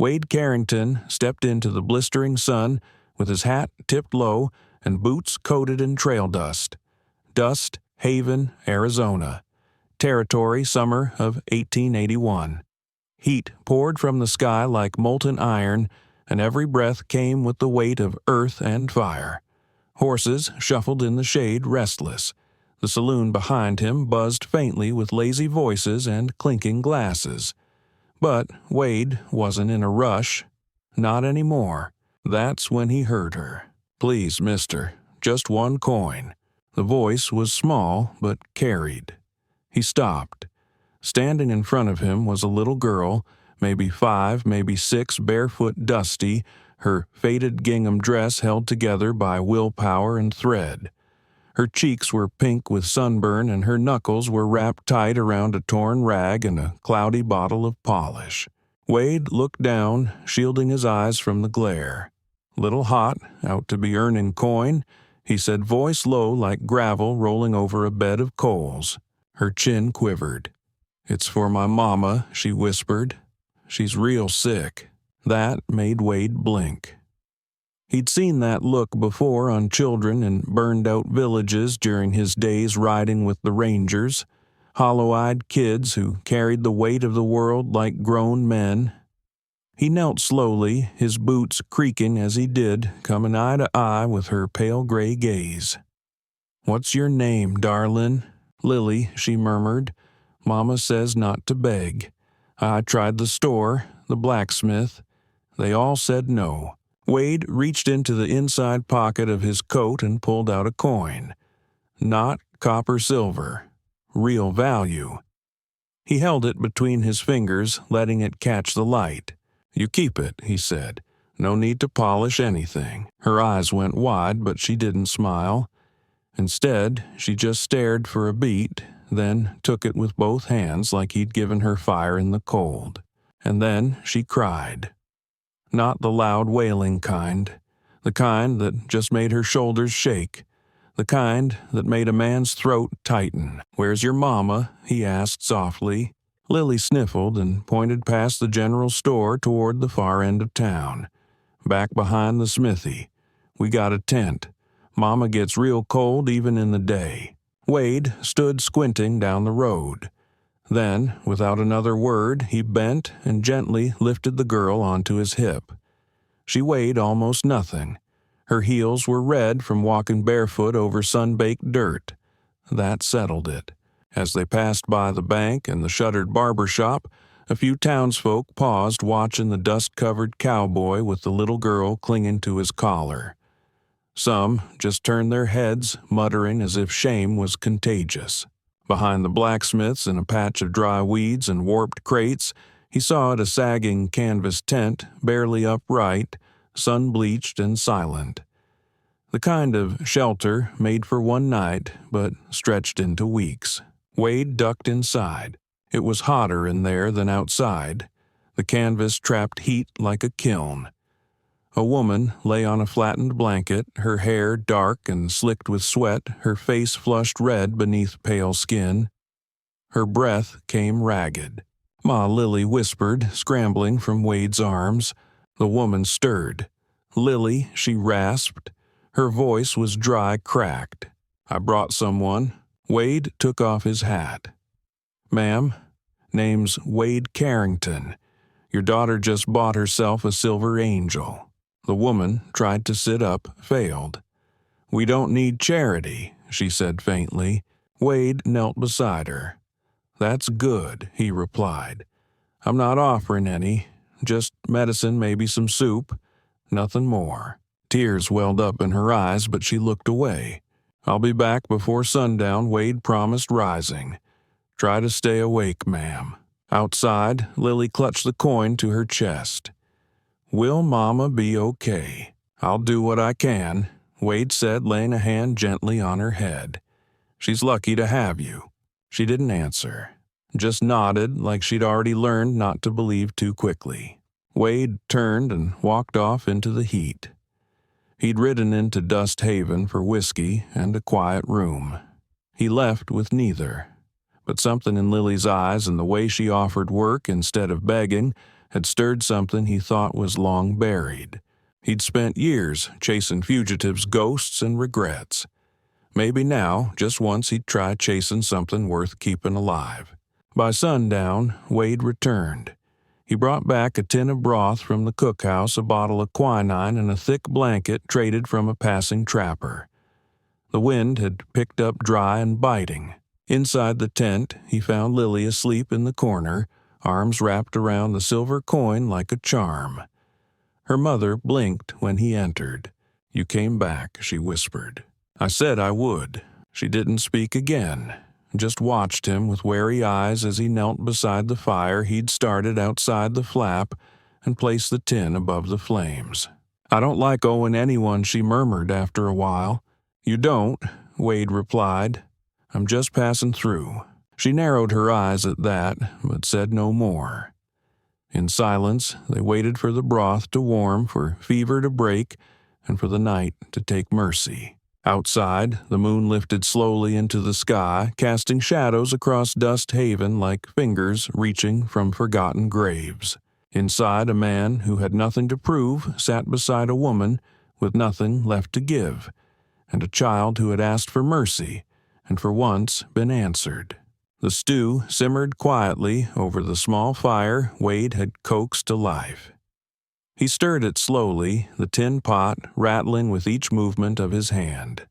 Wade Carrington stepped into the blistering sun with his hat tipped low and boots coated in trail dust. Dust Haven, Arizona. Territory summer of 1881. Heat poured from the sky like molten iron, and every breath came with the weight of earth and fire. Horses shuffled in the shade restless. The saloon behind him buzzed faintly with lazy voices and clinking glasses. But Wade wasn't in a rush. Not anymore. That's when he heard her. "Please, mister, just one coin." The voice was small but carried. He stopped. Standing in front of him was a little girl, maybe 5, maybe 6, barefoot dusty, her faded gingham dress held together by willpower and thread. Her cheeks were pink with sunburn, and her knuckles were wrapped tight around a torn rag and a cloudy bottle of polish. Wade looked down, shielding his eyes from the glare. "Little hot, out to be earning coin," he said, voice low like gravel rolling over a bed of coals. Her chin quivered. "It's for my mama," she whispered. "She's real sick." That made Wade blink. He'd seen that look before on children in burned-out villages during his days riding with the Rangers, hollow-eyed kids who carried the weight of the world like grown men. He knelt slowly, his boots creaking as he did, coming eye to eye with her pale gray gaze. "What's your name, darlin'?" "Lily," she murmured. "Mama says not to beg. I tried the store, the blacksmith. They all said no." Wade reached into the inside pocket of his coat and pulled out a coin. Not copper-silver. Real value. He held it between his fingers, letting it catch the light. "You keep it," he said. "No need to polish anything." Her eyes went wide, but she didn't smile. Instead, she just stared for a beat, then took it with both hands like he'd given her fire in the cold. And then she cried. Not the loud wailing kind, the kind that just made her shoulders shake, the kind that made a man's throat tighten. "Where's your mama?" he asked softly. Lily sniffled and pointed past the general store toward the far end of town. "Back behind the smithy. We got a tent. Mama gets real cold even in the day." Wade stood squinting down the road. Then, without another word, he bent and gently lifted the girl onto his hip. She weighed almost nothing. Her heels were red from walking barefoot over sun-baked dirt. That settled it. As they passed by the bank and the shuttered barber shop, a few townsfolk paused watching the dust-covered cowboy with the little girl clinging to his collar. Some just turned their heads, muttering as if shame was contagious. Behind the blacksmiths, in a patch of dry weeds and warped crates, he saw a sagging canvas tent, barely upright, sun-bleached and silent. The kind of shelter made for one night, but stretched into weeks. Wade ducked inside. It was hotter in there than outside. The canvas trapped heat like a kiln. A woman lay on a flattened blanket, her hair dark and slicked with sweat, her face flushed red beneath pale skin. Her breath came ragged. Ma Lily whispered, scrambling from Wade's arms. The woman stirred. "Lily," she rasped. Her voice was dry, cracked. "I brought someone." Wade took off his hat. "Ma'am, name's Wade Carrington. Your daughter just bought herself a silver angel." The woman tried to sit up, failed. "We don't need charity," she said faintly. Wade knelt beside her. "That's good," he replied. "I'm not offering any. Just medicine, maybe some soup. Nothing more." Tears welled up in her eyes, but she looked away. "I'll be back before sundown," Wade promised, rising. "Try to stay awake, ma'am." Outside, Lily clutched the coin to her chest. "Will Mama be okay?" "I'll do what I can," Wade said, laying a hand gently on her head. "She's lucky to have you." She didn't answer, just nodded like she'd already learned not to believe too quickly. Wade turned and walked off into the heat. He'd ridden into Dust Haven for whiskey and a quiet room. He left with neither. But something in Lily's eyes and the way she offered work instead of begging had stirred something he thought was long buried. He'd spent years chasing fugitives' ghosts and regrets. Maybe now, just once, he'd try chasing something worth keeping alive. By sundown, Wade returned. He brought back a tin of broth from the cookhouse, a bottle of quinine, and a thick blanket traded from a passing trapper. The wind had picked up dry and biting. Inside the tent, he found Lily asleep in the corner, arms wrapped around the silver coin like a charm. Her mother blinked when he entered. "You came back," she whispered. "I said I would." She didn't speak again, just watched him with wary eyes as he knelt beside the fire he'd started outside the flap and placed the tin above the flames. "I don't like owing anyone," she murmured after a while. "You don't," Wade replied. "I'm just passing through." She narrowed her eyes at that, but said no more. In silence, they waited for the broth to warm, for fever to break, and for the night to take mercy. Outside, the moon lifted slowly into the sky, casting shadows across Dust Haven like fingers reaching from forgotten graves. Inside, a man who had nothing to prove sat beside a woman with nothing left to give, and a child who had asked for mercy and for once been answered. The stew simmered quietly over the small fire Wade had coaxed to life. He stirred it slowly, the tin pot rattling with each movement of his hand.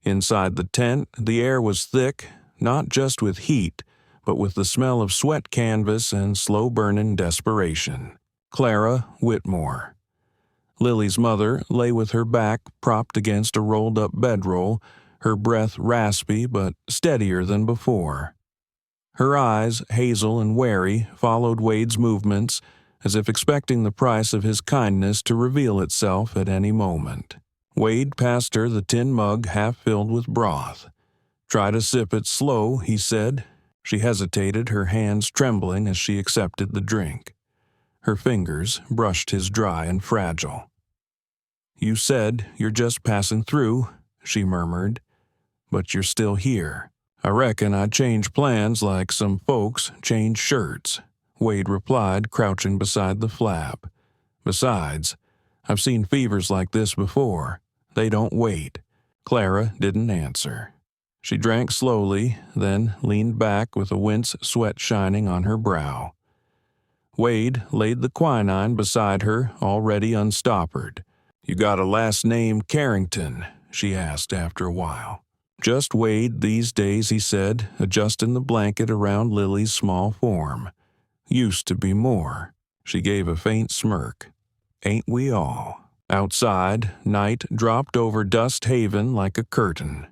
Inside the tent, the air was thick, not just with heat, but with the smell of sweat canvas and slow-burning desperation. Clara Whitmore. Lily's mother lay with her back propped against a rolled-up bedroll, her breath raspy but steadier than before. Her eyes, hazel and wary, followed Wade's movements, as if expecting the price of his kindness to reveal itself at any moment. Wade passed her the tin mug half filled with broth. "Try to sip it slow," he said. She hesitated, her hands trembling as she accepted the drink. Her fingers brushed his dry and fragile. "You said you're just passing through," she murmured, "but you're still here." "I reckon I'd change plans like some folks change shirts," Wade replied, crouching beside the flap. "Besides, I've seen fevers like this before. They don't wait." Clara didn't answer. She drank slowly, then leaned back with a wince sweat shining on her brow. Wade laid the quinine beside her, already unstoppered. "You got a last name Carrington?" she asked after a while. "Just Wade these days," he said, adjusting the blanket around Lily's small form. "Used to be more." She gave a faint smirk. "Ain't we all?" Outside, night dropped over Dust Haven like a curtain.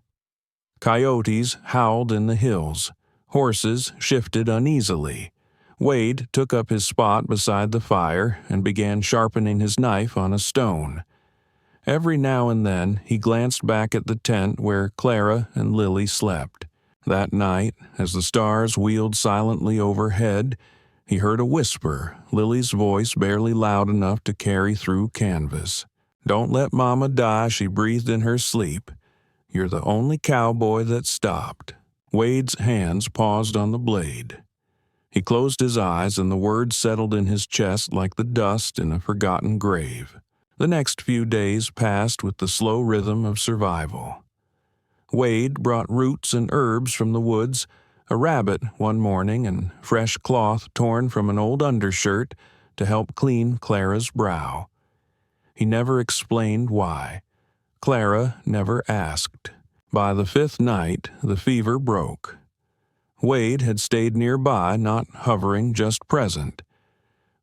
Coyotes howled in the hills. Horses shifted uneasily. Wade took up his spot beside the fire and began sharpening his knife on a stone. Every now and then he glanced back at the tent where Clara and Lily slept. That night, as the stars wheeled silently overhead, he heard a whisper, Lily's voice barely loud enough to carry through canvas. "Don't let Mama die," she breathed in her sleep. "You're the only cowboy that stopped." Wade's hands paused on the blade. He closed his eyes and the words settled in his chest like the dust in a forgotten grave. The next few days passed with the slow rhythm of survival. Wade brought roots and herbs from the woods, a rabbit one morning and fresh cloth torn from an old undershirt to help clean Clara's brow. He never explained why. Clara never asked. By the fifth night, the fever broke. Wade had stayed nearby, not hovering, just present.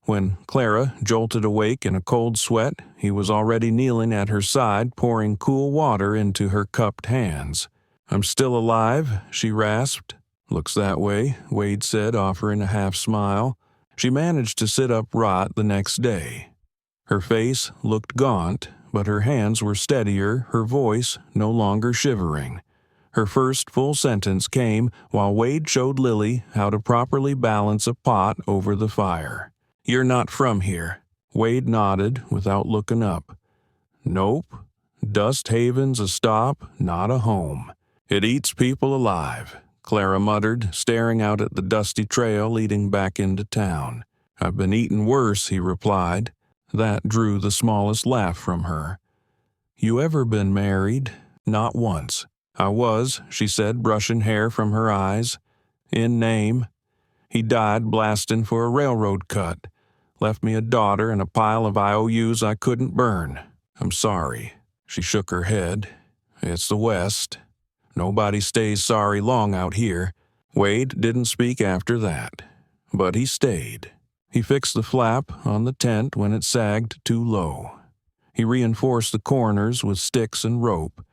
When Clara jolted awake in a cold sweat, he was already kneeling at her side, pouring cool water into her cupped hands. "I'm still alive," she rasped. "Looks that way," Wade said, offering a half-smile. She managed to sit upright the next day. Her face looked gaunt, but her hands were steadier, her voice no longer shivering. Her first full sentence came while Wade showed Lily how to properly balance a pot over the fire. "You're not from here." Wade nodded without looking up. "Nope. Dust Haven's a stop, not a home. It eats people alive," Clara muttered, staring out at the dusty trail leading back into town. "I've been eating worse," he replied. That drew the smallest laugh from her. "You ever been married?" "Not once." "I was," she said, brushing hair from her eyes. "In name." "He died blasting for a railroad cut. Left me a daughter and a pile of IOUs I couldn't burn. I'm sorry." She shook her head. "It's the West. Nobody stays sorry long out here." Wade didn't speak after that, but he stayed. He fixed the flap on the tent when it sagged too low. He reinforced the corners with sticks and rope.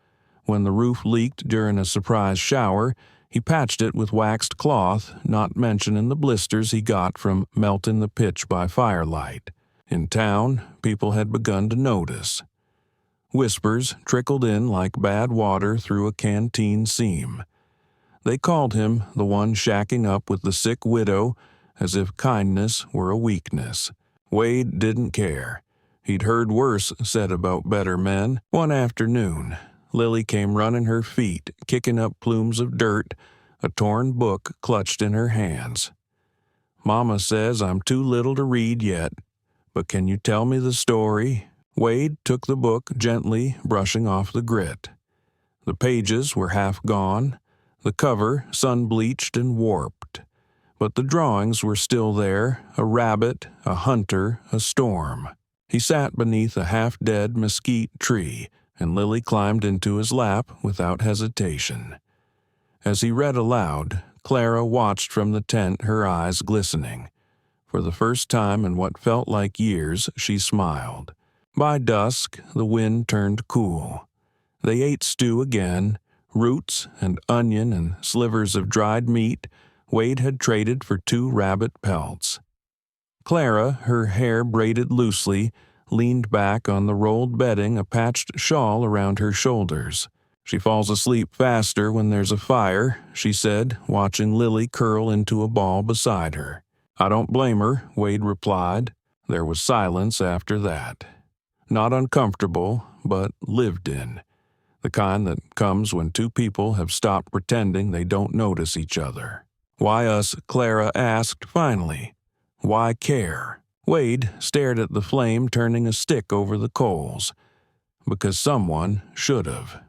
When the roof leaked during a surprise shower, he patched it with waxed cloth, not mentioning the blisters he got from melting the pitch by firelight. In town, people had begun to notice. Whispers trickled in like bad water through a canteen seam. They called him the one shacking up with the sick widow, as if kindness were a weakness. Wade didn't care. He'd heard worse said about better men. One afternoon, Lily came running her feet, kicking up plumes of dirt, a torn book clutched in her hands. "Mama says I'm too little to read yet, but can you tell me the story?" Wade took the book gently, brushing off the grit. The pages were half gone, the cover sun-bleached and warped, but the drawings were still there, a rabbit, a hunter, a storm. He sat beneath a half-dead mesquite tree, and Lily climbed into his lap without hesitation. As he read aloud, Clara watched from the tent, her eyes glistening. For the first time in what felt like years, she smiled. By dusk, the wind turned cool. They ate stew again, roots and onion and slivers of dried meat Wade had traded for 2 rabbit pelts. Clara, her hair braided loosely, leaned back on the rolled bedding, a patched shawl around her shoulders. "She falls asleep faster when there's a fire," she said, watching Lily curl into a ball beside her. "I don't blame her," Wade replied. There was silence after that. Not uncomfortable, but lived in. The kind that comes when 2 people have stopped pretending they don't notice each other. "Why us?" Clara asked finally. "Why care?" Wade stared at the flame turning a stick over the coals. "Because someone should have.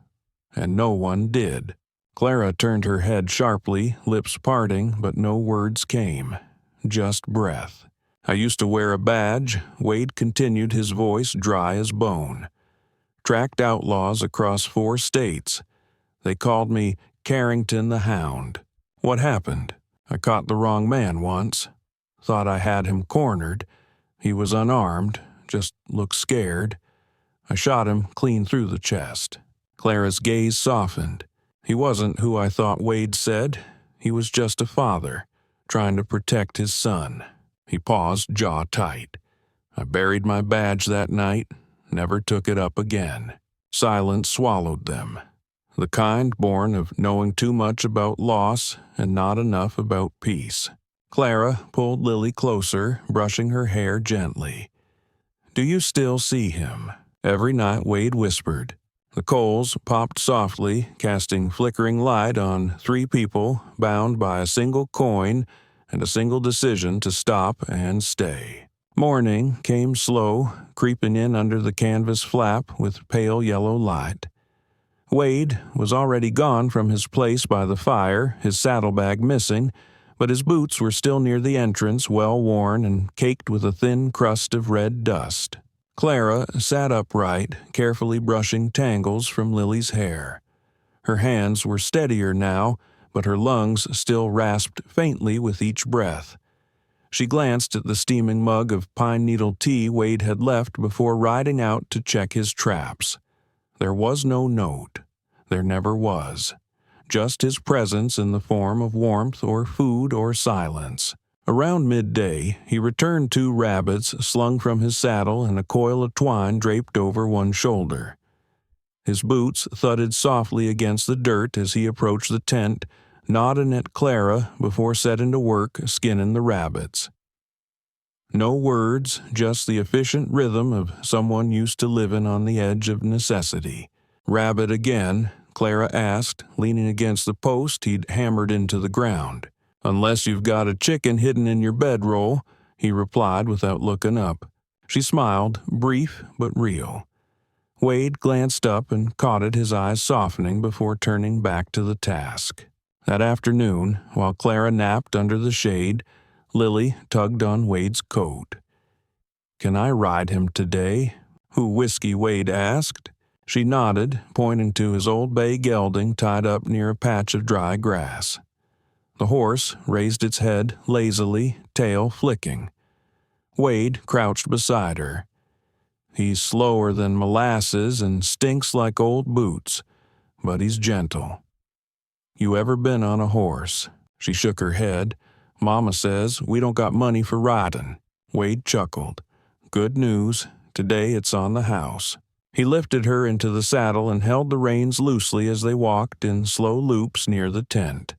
And no one did." Clara turned her head sharply, lips parting, but no words came. Just breath. "I used to wear a badge," Wade continued, his voice dry as bone. "Tracked outlaws across 4 states. They called me Carrington the Hound. What happened? I caught the wrong man once. Thought I had him cornered. He was unarmed, just looked scared. I shot him clean through the chest." Clara's gaze softened. "He wasn't who I thought Wade said. He was just a father, trying to protect his son." He paused, jaw tight. "I buried my badge that night, never took it up again." Silence swallowed them. The kind born of knowing too much about loss and not enough about peace. Clara pulled Lily closer, brushing her hair gently. "Do you still see him?" Every night, Wade whispered. The coals popped softly, casting flickering light on 3 people bound by a single coin and a single decision to stop and stay. Morning came slow, creeping in under the canvas flap with pale yellow light. Wade was already gone from his place by the fire, his saddlebag missing, but his boots were still near the entrance, well worn and caked with a thin crust of red dust. Clara sat upright, carefully brushing tangles from Lily's hair. Her hands were steadier now, but her lungs still rasped faintly with each breath. She glanced at the steaming mug of pine needle tea Wade had left before riding out to check his traps. There was no note. There never was. Just his presence in the form of warmth or food or silence. Around midday, he returned 2 rabbits slung from his saddle and a coil of twine draped over one shoulder. His boots thudded softly against the dirt as he approached the tent, nodding at Clara before setting to work skinning the rabbits. No words, just the efficient rhythm of someone used to living on the edge of necessity. "Rabbit again?" Clara asked, leaning against the post he'd hammered into the ground. "Unless you've got a chicken hidden in your bedroll," he replied without looking up. She smiled, brief but real. Wade glanced up and caught it, his eyes softening before turning back to the task. That afternoon, while Clara napped under the shade, Lily tugged on Wade's coat. "Can I ride him today?" "Who Whiskey?" Wade asked. She nodded, pointing to his old bay gelding tied up near a patch of dry grass. The horse raised its head lazily, tail flicking. Wade crouched beside her. "He's slower than molasses and stinks like old boots, but he's gentle." "You ever been on a horse?" She shook her head. "Mama says we don't got money for riding." Wade chuckled. "Good news. Today it's on the house." He lifted her into the saddle and held the reins loosely as they walked in slow loops near the tent.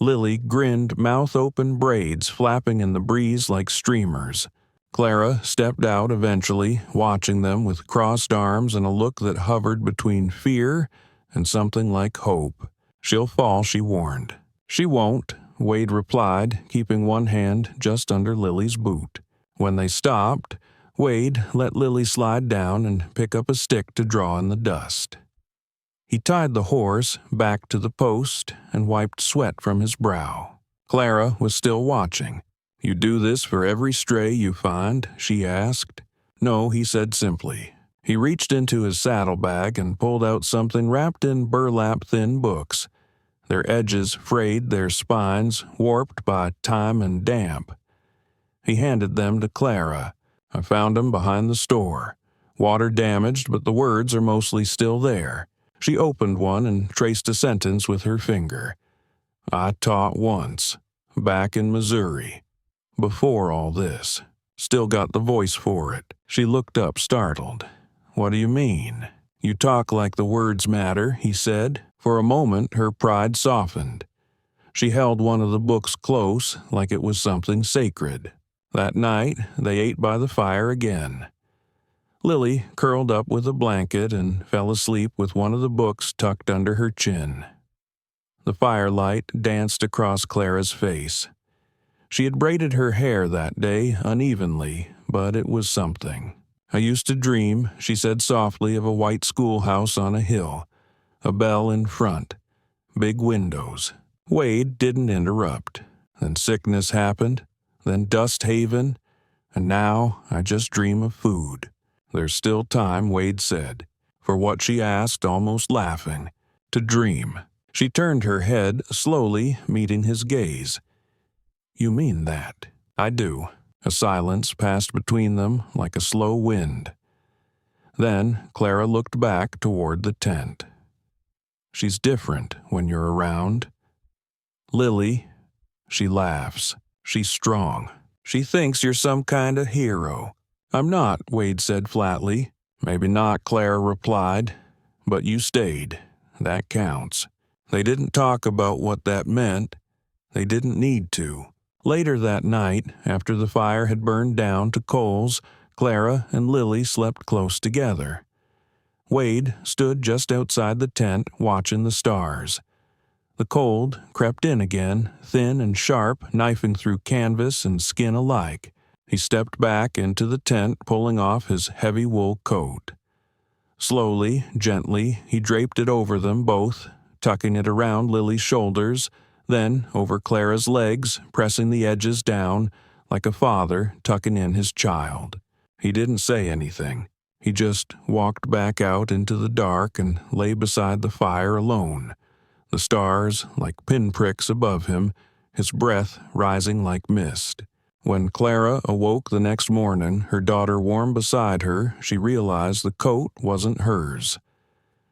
Lily grinned, mouth-open braids flapping in the breeze like streamers. Clara stepped out eventually, watching them with crossed arms and a look that hovered between fear and something like hope. "She'll fall," she warned. "She won't," Wade replied, keeping one hand just under Lily's boot. When they stopped, Wade let Lily slide down and pick up a stick to draw in the dust. He tied the horse back to the post and wiped sweat from his brow. Clara was still watching. "You do this for every stray you find?" she asked. "No," he said simply. He reached into his saddlebag and pulled out something wrapped in burlap-thin books. Their edges frayed, their spines warped by time and damp. He handed them to Clara. "I found 'em behind the store. Water damaged, but the words are mostly still there." She opened one and traced a sentence with her finger. "I taught once, back in Missouri. Before all this. Still got the voice for it." She looked up, startled. "What do you mean?" "You talk like the words matter," he said. For a moment, her pride softened. She held one of the books close, like it was something sacred. That night, they ate by the fire again. Lily curled up with a blanket and fell asleep with one of the books tucked under her chin. The firelight danced across Clara's face. She had braided her hair that day unevenly, but it was something. "I used to dream," she said softly, "of a white schoolhouse on a hill, a bell in front, big windows." Wade didn't interrupt. Then sickness happened, then Dust Haven, and now I just dream of food. "There's still time," Wade said, for what she asked, almost laughing. "To dream." She turned her head, slowly meeting his gaze. "You mean that?" "I do." A silence passed between them like a slow wind. Then Clara looked back toward the tent. "She's different when you're around." "Lily," she laughs, "she's strong. She thinks you're some kind of hero." "I'm not," Wade said flatly. "Maybe not," Clara replied. "But you stayed. That counts." They didn't talk about what that meant. They didn't need to. Later that night, after the fire had burned down to coals, Clara and Lily slept close together. Wade stood just outside the tent, watching the stars. The cold crept in again, thin and sharp, knifing through canvas and skin alike. He stepped back into the tent, pulling off his heavy wool coat. Slowly, gently, he draped it over them both, tucking it around Lily's shoulders, then over Clara's legs, pressing the edges down, like a father tucking in his child. He didn't say anything. He just walked back out into the dark and lay beside the fire alone, the stars like pinpricks above him, his breath rising like mist. When Clara awoke the next morning, her daughter warm beside her, she realized the coat wasn't hers.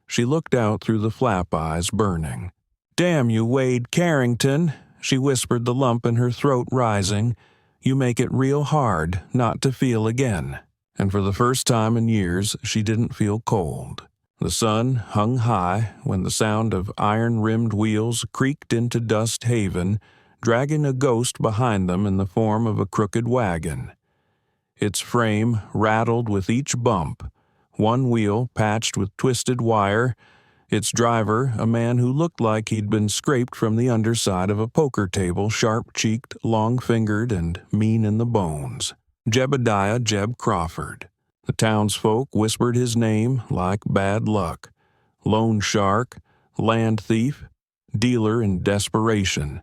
She looked out through the flap eyes, burning. "Damn you, Wade Carrington," she whispered, the lump in her throat rising. "You make it real hard not to feel again." And for the first time in years, she didn't feel cold. The sun hung high when the sound of iron-rimmed wheels creaked into Dust Haven, dragging a ghost behind them in the form of a crooked wagon. Its frame rattled with each bump, one wheel patched with twisted wire, Its driver, a man who looked like he'd been scraped from the underside of a poker table, sharp-cheeked, long-fingered, and mean in the bones. Jebediah Jeb Crawford. The townsfolk whispered his name like bad luck. Loan shark, land thief, dealer in desperation.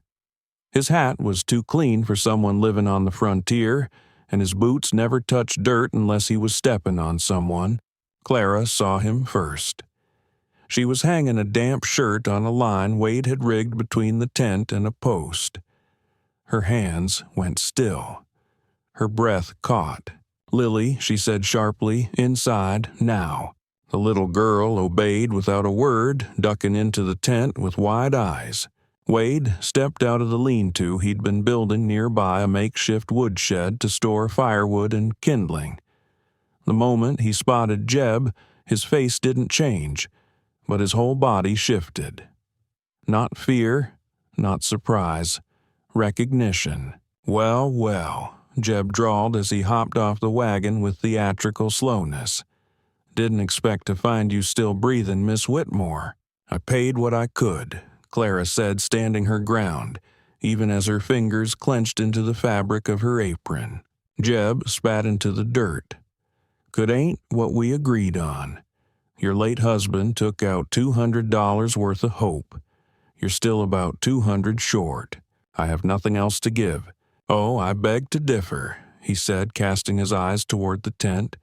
His hat was too clean for someone living on the frontier, and his boots never touched dirt unless he was stepping on someone. Clara saw him first. She was hanging a damp shirt on a line Wade had rigged between the tent and a post. Her hands went still. Her breath caught. "Lily," she said sharply, "inside, now." The little girl obeyed without a word, ducking into the tent with wide eyes. Wade stepped out of the lean-to he'd been building nearby a makeshift woodshed to store firewood and kindling. The moment he spotted Jeb, his face didn't change, but his whole body shifted. Not fear, not surprise, recognition. "Well, well," Jeb drawled as he hopped off the wagon with theatrical slowness. "Didn't expect to find you still breathing, Miss Whitmore." "I paid what I could," Clara said, standing her ground, even as her fingers clenched into the fabric of her apron. Jeb spat into the dirt. "Could ain't what we agreed on. Your late husband took out $200 worth of hope. You're still about 200 short. I have nothing else to give." "Oh, I beg to differ," he said, casting his eyes toward the tent.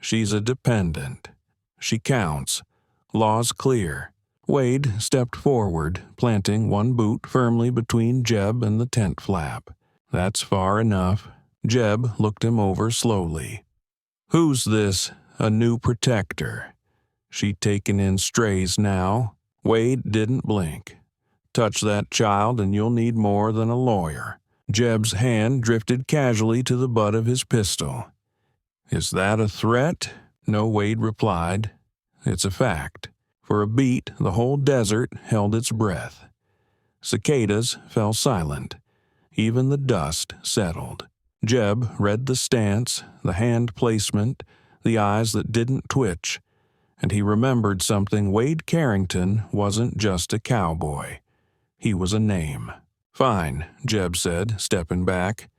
"She's a dependent. She counts. Law's clear." Wade stepped forward, planting one boot firmly between Jeb and the tent flap. "That's far enough." Jeb looked him over slowly. "Who's this, a new protector? She taking in strays now?" Wade didn't blink. "Touch that child and you'll need more than a lawyer." Jeb's hand drifted casually to the butt of his pistol. "Is that a threat?" "No," Wade replied. "It's a fact." For a beat, the whole desert held its breath. Cicadas fell silent. Even the dust settled. Jeb read the stance, the hand placement, the eyes that didn't twitch, and he remembered something. Wade Carrington wasn't just a cowboy. He was a name. "Fine," Jeb said, stepping back.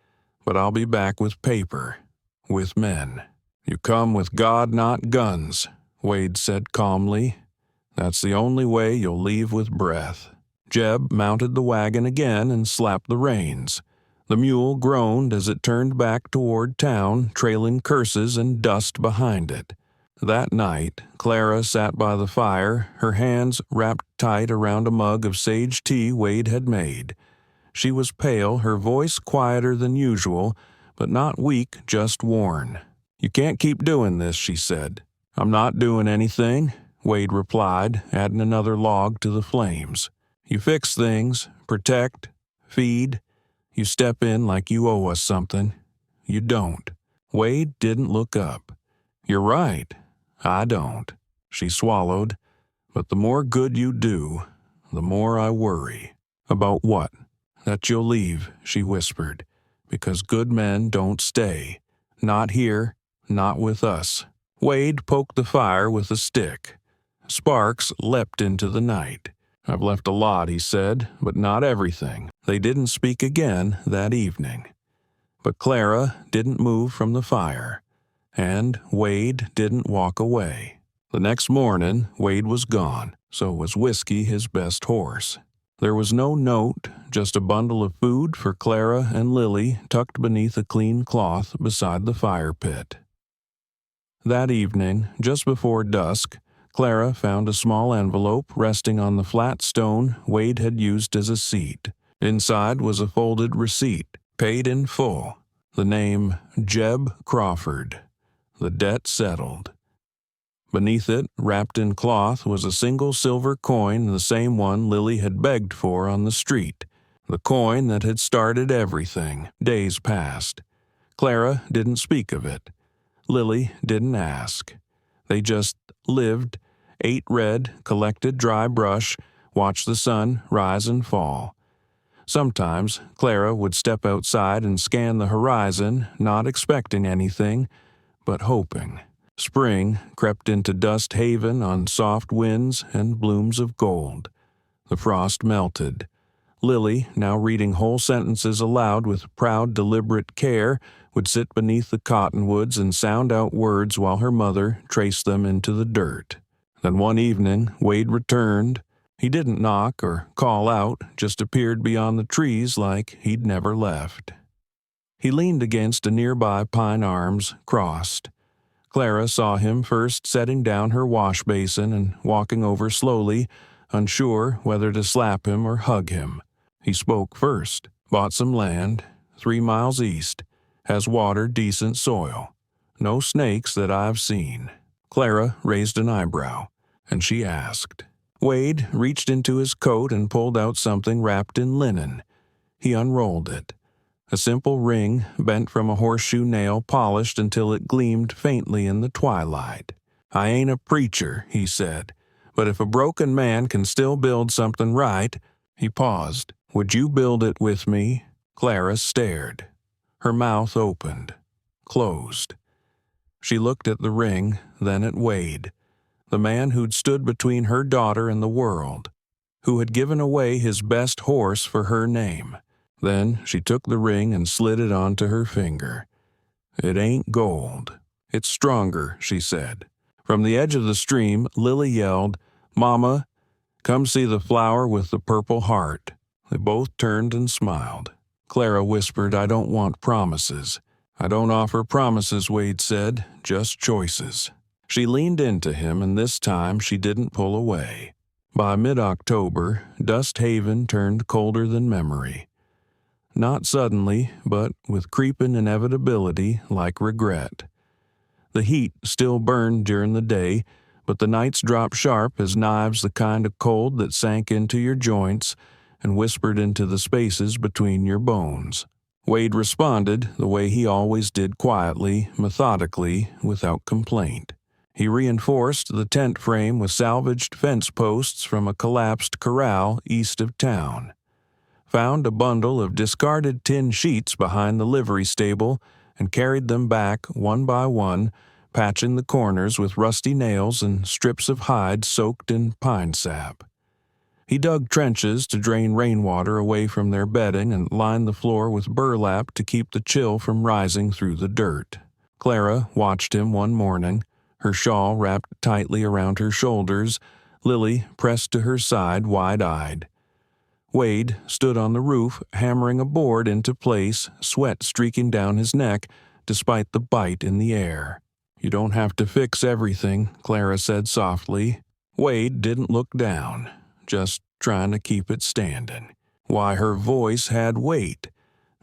"But I'll be back with paper. With men." "You come with God, not guns," Wade said calmly. "That's the only way you'll leave with breath." Jeb mounted the wagon again and slapped the reins. The mule groaned as it turned back toward town, trailing curses and dust behind it. That night, Clara sat by the fire, her hands wrapped tight around a mug of sage tea Wade had made. She was pale, her voice quieter than usual, but not weak, just worn. "You can't keep doing this," she said. "I'm not doing anything," Wade replied, adding another log to the flames. "You fix things, protect, feed. You step in like you owe us something. You don't." Wade didn't look up. "You're right. I don't." She swallowed. "But the more good you do, the more I worry." "About what?" "That you'll leave," she whispered. "Because good men don't stay. Not here, not with us." Wade poked the fire with a stick. Sparks leapt into the night. "I've left a lot," he said, "but not everything." They didn't speak again that evening. But Clara didn't move from the fire, and Wade didn't walk away. The next morning, Wade was gone, so was Whiskey, his best horse. There was no note, just a bundle of food for Clara and Lily tucked beneath a clean cloth beside the fire pit. That evening, just before dusk, Clara found a small envelope resting on the flat stone Wade had used as a seat. Inside was a folded receipt, paid in full. The name Jeb Crawford. The debt settled. Beneath it, wrapped in cloth, was a single silver coin, the same one Lily had begged for on the street. The coin that had started everything. Days passed. Clara didn't speak of it. Lily didn't ask. They just lived, ate red, collected dry brush, watched the sun rise and fall. Sometimes Clara would step outside and scan the horizon, not expecting anything, but hoping. Spring crept into Dust Haven on soft winds and blooms of gold. The frost melted. Lily, now reading whole sentences aloud with proud, deliberate care, would sit beneath the cottonwoods and sound out words while her mother traced them into the dirt. Then one evening, Wade returned. He didn't knock or call out, just appeared beyond the trees like he'd never left. He leaned against a nearby pine arms, crossed. Clara saw him first setting down her wash basin and walking over slowly, unsure whether to slap him or hug him. He spoke first. Bought some land, 3 miles east. Has water, decent soil. No snakes that I've seen. Clara raised an eyebrow, and she asked. Wade reached into his coat and pulled out something wrapped in linen. He unrolled it. A simple ring, bent from a horseshoe nail, polished until it gleamed faintly in the twilight. I ain't a preacher, he said, but if a broken man can still build something right. He paused. Would you build it with me? Clara stared. Her mouth opened, closed. She looked at the ring, then at Wade, the man who'd stood between her daughter and the world, who had given away his best horse for her name. Then she took the ring and slid it onto her finger. It ain't gold. It's stronger, she said. From the edge of the stream, Lily yelled, Mama, come see the flower with the purple heart. They both turned and smiled. Clara whispered, I don't want promises. I don't offer promises, Wade said, just choices. She leaned into him, and this time she didn't pull away. By mid-October, Dust Haven turned colder than memory. Not suddenly, but with creeping inevitability like regret. The heat still burned during the day, but the nights dropped sharp as knives, the kind of cold that sank into your joints and whispered into the spaces between your bones. Wade responded the way he always did, quietly, methodically, without complaint. He reinforced the tent frame with salvaged fence posts from a collapsed corral east of town. Found a bundle of discarded tin sheets behind the livery stable and carried them back one by one, patching the corners with rusty nails and strips of hide soaked in pine sap. He dug trenches to drain rainwater away from their bedding and lined the floor with burlap to keep the chill from rising through the dirt. Clara watched him one morning, her shawl wrapped tightly around her shoulders, Lily pressed to her side wide-eyed. Wade stood on the roof, hammering a board into place, sweat streaking down his neck, despite the bite in the air. You don't have to fix everything, Clara said softly. Wade didn't look down, just trying to keep it standing. Why, her voice had weight,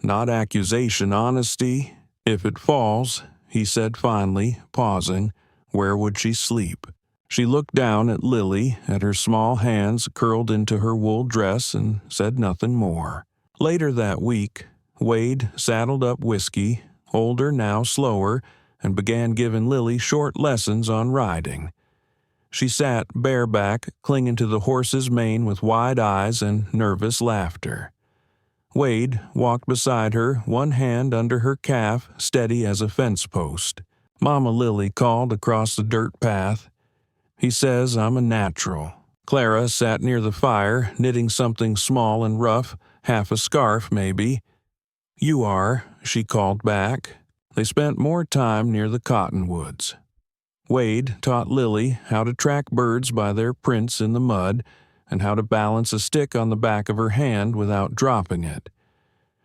not accusation, honesty. If it falls, he said finally, pausing, where would she sleep? She looked down at Lily, at her small hands curled into her wool dress, and said nothing more. Later that week, Wade saddled up whiskey, older now, slower, and began giving Lily short lessons on riding. She sat bareback, clinging to the horse's mane with wide eyes and nervous laughter. Wade walked beside her, one hand under her calf, steady as a fence post. Mama Lily called across the dirt path. He says I'm a natural. Clara sat near the fire, knitting something small and rough, half a scarf maybe. You are, she called back. They spent more time near the cottonwoods. Wade taught Lily how to track birds by their prints in the mud and how to balance a stick on the back of her hand without dropping it.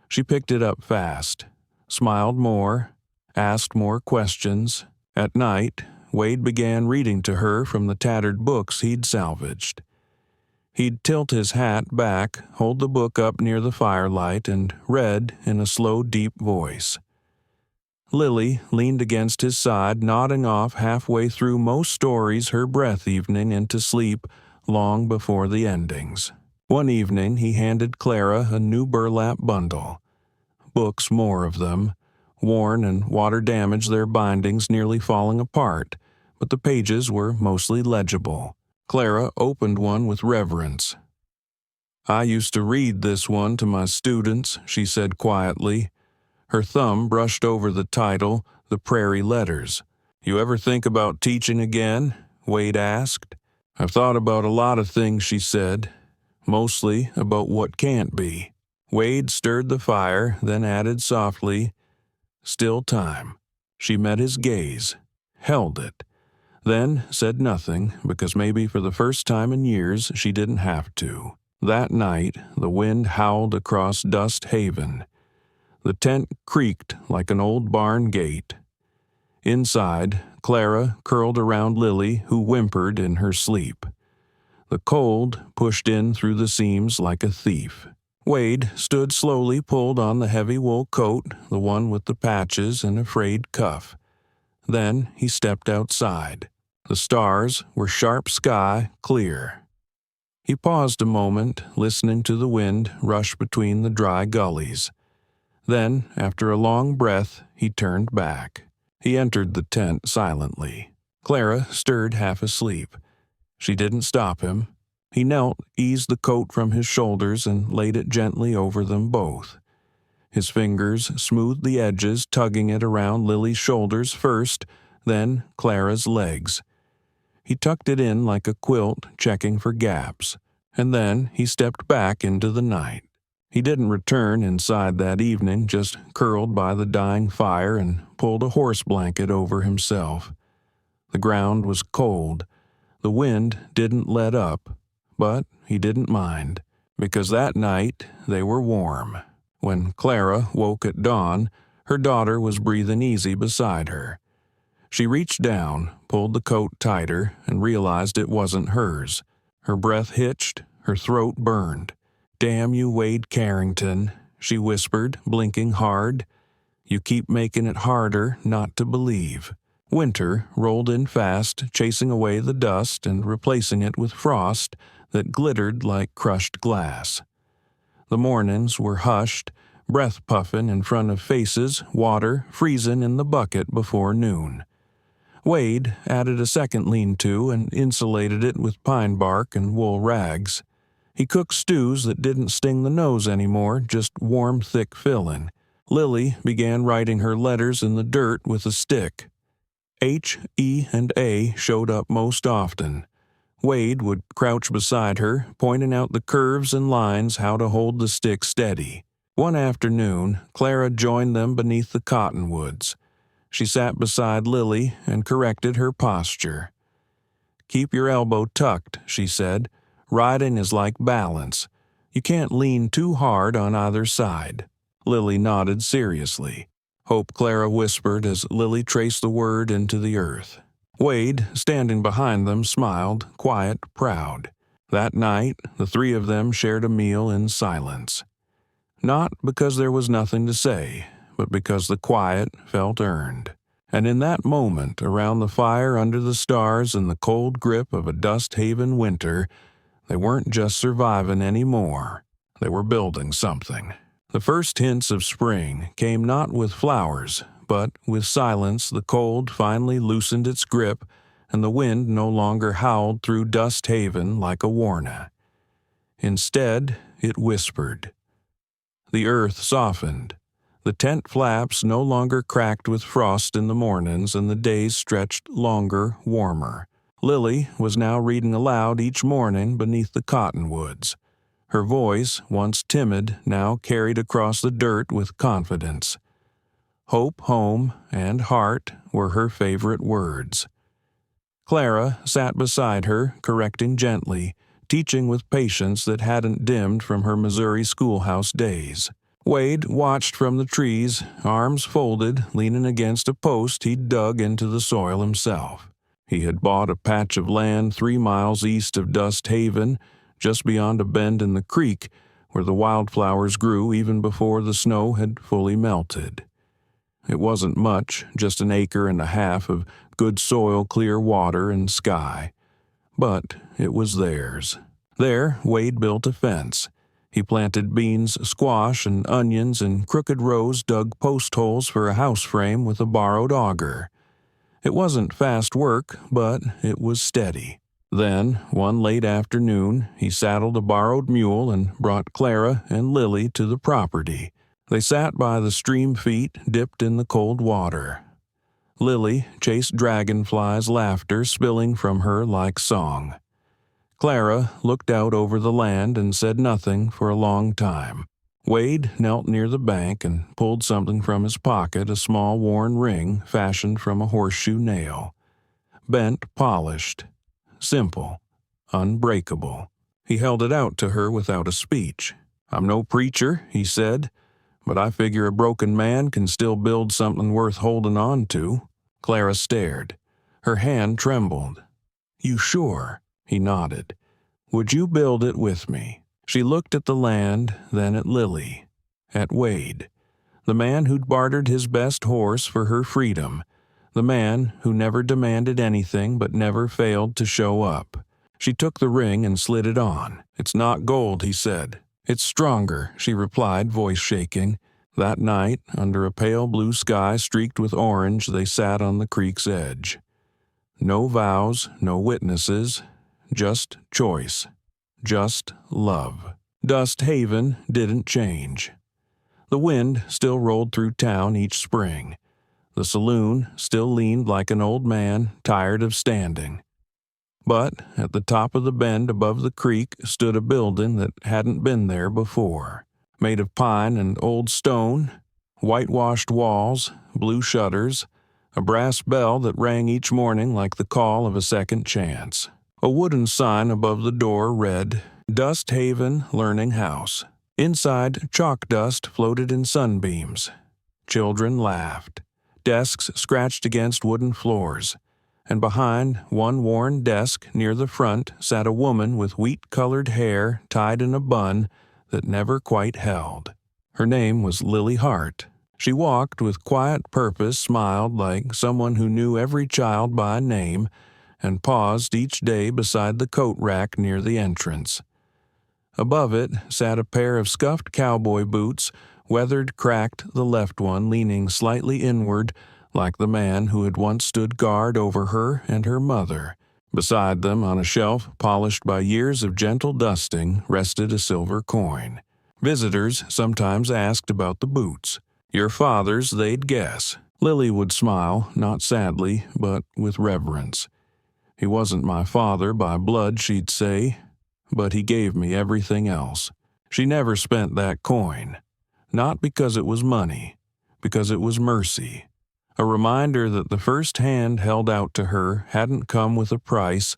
She picked it up fast, smiled more, asked more questions. At night, Wade began reading to her from the tattered books he'd salvaged. He'd tilt his hat back, hold the book up near the firelight, and read in a slow, deep voice. Lily leaned against his side, nodding off halfway through most stories, her breath evening into sleep long before the endings. One evening he handed Clara a new burlap bundle. Books, more of them. Worn and water-damaged, their bindings nearly falling apart, but the pages were mostly legible. Clara opened one with reverence. I used to read this one to my students, she said quietly. Her thumb brushed over the title, The Prairie Letters. "You ever think about teaching again?" Wade asked. "I've thought about a lot of things," she said, "mostly about what can't be." Wade stirred the fire, then added softly, "Still time." She met his gaze, held it, then said nothing because maybe for the first time in years she didn't have to. That night, the wind howled across Dust Haven. The tent creaked like an old barn gate. Inside, Clara curled around Lily, who whimpered in her sleep. The cold pushed in through the seams like a thief. Wade stood slowly, pulled on the heavy wool coat, the one with the patches and a frayed cuff. Then he stepped outside. The stars were sharp sky, clear. He paused a moment, listening to the wind rush between the dry gullies. Then, after a long breath, he turned back. He entered the tent silently. Clara stirred half asleep. She didn't stop him. He knelt, eased the coat from his shoulders, and laid it gently over them both. His fingers smoothed the edges, tugging it around Lily's shoulders first, then Clara's legs. He tucked it in like a quilt, checking for gaps, and then he stepped back into the night. He didn't return inside that evening, just curled by the dying fire and pulled a horse blanket over himself. The ground was cold. The wind didn't let up, but he didn't mind, because that night they were warm. When Clara woke at dawn, her daughter was breathing easy beside her. She reached down, pulled the coat tighter, and realized it wasn't hers. Her breath hitched, her throat burned. "Damn you, Wade Carrington," she whispered, blinking hard. "You keep making it harder not to believe." Winter rolled in fast, chasing away the dust and replacing it with frost that glittered like crushed glass. The mornings were hushed, breath puffing in front of faces, water freezing in the bucket before noon. Wade added a second lean-to and insulated it with pine bark and wool rags. He cooked stews that didn't sting the nose anymore, just warm, thick filling. Lily began writing her letters in the dirt with a stick. H, E, and A showed up most often. Wade would crouch beside her, pointing out the curves and lines, how to hold the stick steady. One afternoon, Clara joined them beneath the cottonwoods. She sat beside Lily and corrected her posture. "Keep your elbow tucked," she said. "Riding is like balance. You can't lean too hard on either side." Lily nodded seriously. "Hope," Clara whispered as Lily traced the word into the earth. Wade, standing behind them, smiled, quiet, proud. That night, the three of them shared a meal in silence. Not because there was nothing to say, but because the quiet felt earned. And in that moment, around the fire under the stars in the cold grip of a Dust Haven winter, they weren't just surviving anymore. They were building something. The first hints of spring came not with flowers, but with silence. The cold finally loosened its grip, and the wind no longer howled through Dust Haven like a warning. Instead, it whispered. The earth softened. The tent flaps no longer cracked with frost in the mornings, and the days stretched longer, warmer. Lily was now reading aloud each morning beneath the cottonwoods. Her voice, once timid, now carried across the dirt with confidence. Hope, home, and heart were her favorite words. Clara sat beside her, correcting gently, teaching with patience that hadn't dimmed from her Missouri schoolhouse days. Wade watched from the trees, arms folded, leaning against a post he'd dug into the soil himself. He had bought a patch of land 3 miles east of Dust Haven, just beyond a bend in the creek, where the wildflowers grew even before the snow had fully melted. It wasn't much, just 1.5 acres of good soil, clear water, and sky. But it was theirs. There, Wade built a fence. He planted beans, squash, and onions in crooked rows, dug post holes for a house frame with a borrowed auger. It wasn't fast work, but it was steady. Then, one late afternoon, he saddled a borrowed mule and brought Clara and Lily to the property. They sat by the stream feet, dipped in the cold water. Lily chased dragonflies' laughter spilling from her like song. Clara looked out over the land and said nothing for a long time. Wade knelt near the bank and pulled something from his pocket, a small worn ring fashioned from a horseshoe nail. Bent, polished, simple, unbreakable. He held it out to her without a speech. "I'm no preacher," he said, "but I figure a broken man can still build something worth holding on to." Clara stared. Her hand trembled. "You sure?" He nodded. "Would you build it with me?" She looked at the land, then at Lily, at Wade, the man who'd bartered his best horse for her freedom, the man who never demanded anything but never failed to show up. She took the ring and slid it on. "It's not gold," he said. "It's stronger," she replied, voice shaking. That night, under a pale blue sky streaked with orange, they sat on the creek's edge. No vows, no witnesses, just choice, just love. Dust Haven didn't change. The wind still rolled through town each spring. The saloon still leaned like an old man tired of standing. But at the top of the bend above the creek stood a building that hadn't been there before. Made of pine and old stone, whitewashed walls, blue shutters, a brass bell that rang each morning like the call of a second chance. A wooden sign above the door read, "Dust Haven Learning House." Inside, chalk dust floated in sunbeams. Children laughed. Desks scratched against wooden floors. And behind one worn desk near the front sat a woman with wheat-colored hair tied in a bun that never quite held. Her name was Lily Hart. She walked with quiet purpose, smiled like someone who knew every child by name, and paused each day beside the coat rack near the entrance. Above it sat a pair of scuffed cowboy boots, weathered, cracked, the left one leaning slightly inward, like the man who had once stood guard over her and her mother. Beside them, on a shelf polished by years of gentle dusting, rested a silver coin. Visitors sometimes asked about the boots. "Your father's, they'd guess." Lily would smile, not sadly, but with reverence. "He wasn't my father by blood," she'd say, "but he gave me everything else." She never spent that coin. Not because it was money, because it was mercy. A reminder that the first hand held out to her hadn't come with a price,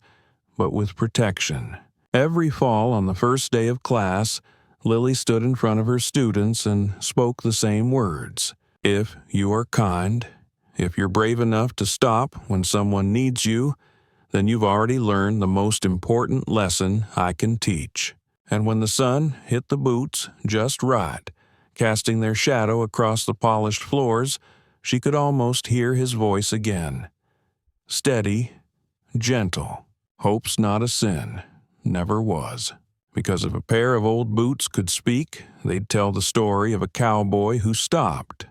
but with protection. Every fall on the first day of class, Lily stood in front of her students and spoke the same words. "If you are kind, if you're brave enough to stop when someone needs you, then you've already learned the most important lesson I can teach." And when the sun hit the boots just right, casting their shadow across the polished floors, she could almost hear his voice again. Steady, gentle. Hope's not a sin. Never was. Because if a pair of old boots could speak, they'd tell the story of a cowboy who stopped,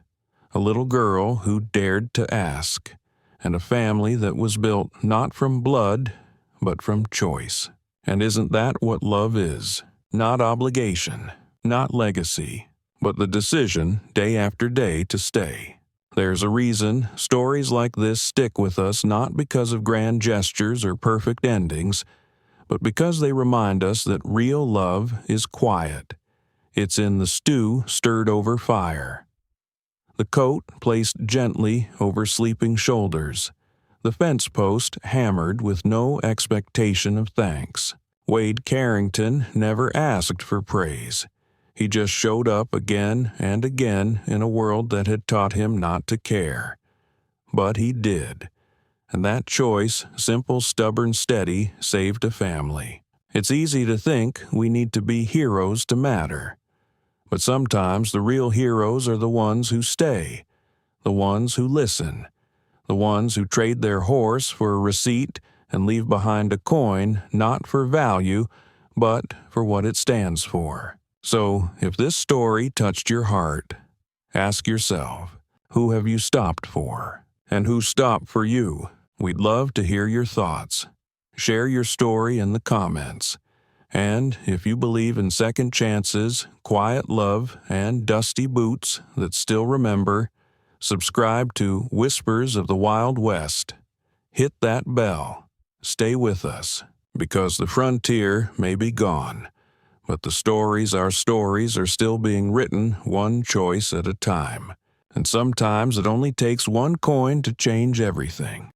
a little girl who dared to ask, and a family that was built not from blood, but from choice. And isn't that what love is? Not obligation, not legacy, but the decision, day after day, to stay. There's a reason stories like this stick with us, not because of grand gestures or perfect endings, but because they remind us that real love is quiet. It's in the stew stirred over fire. The coat placed gently over sleeping shoulders. The fence post hammered with no expectation of thanks. Wade Carrington never asked for praise. He just showed up again and again in a world that had taught him not to care. But he did. And that choice, simple, stubborn, steady, saved a family. It's easy to think we need to be heroes to matter. But sometimes the real heroes are the ones who stay, the ones who listen, the ones who trade their horse for a receipt and leave behind a coin not for value, but for what it stands for. So, if this story touched your heart, ask yourself, who have you stopped for? And who stopped for you? We'd love to hear your thoughts. Share your story in the comments. And if you believe in second chances, quiet love, and dusty boots that still remember, Subscribe to Whispers of the Wild West. Hit that bell. Stay with us, because the frontier may be gone, but the stories are still being written one choice at a time. And sometimes it only takes one coin to change everything.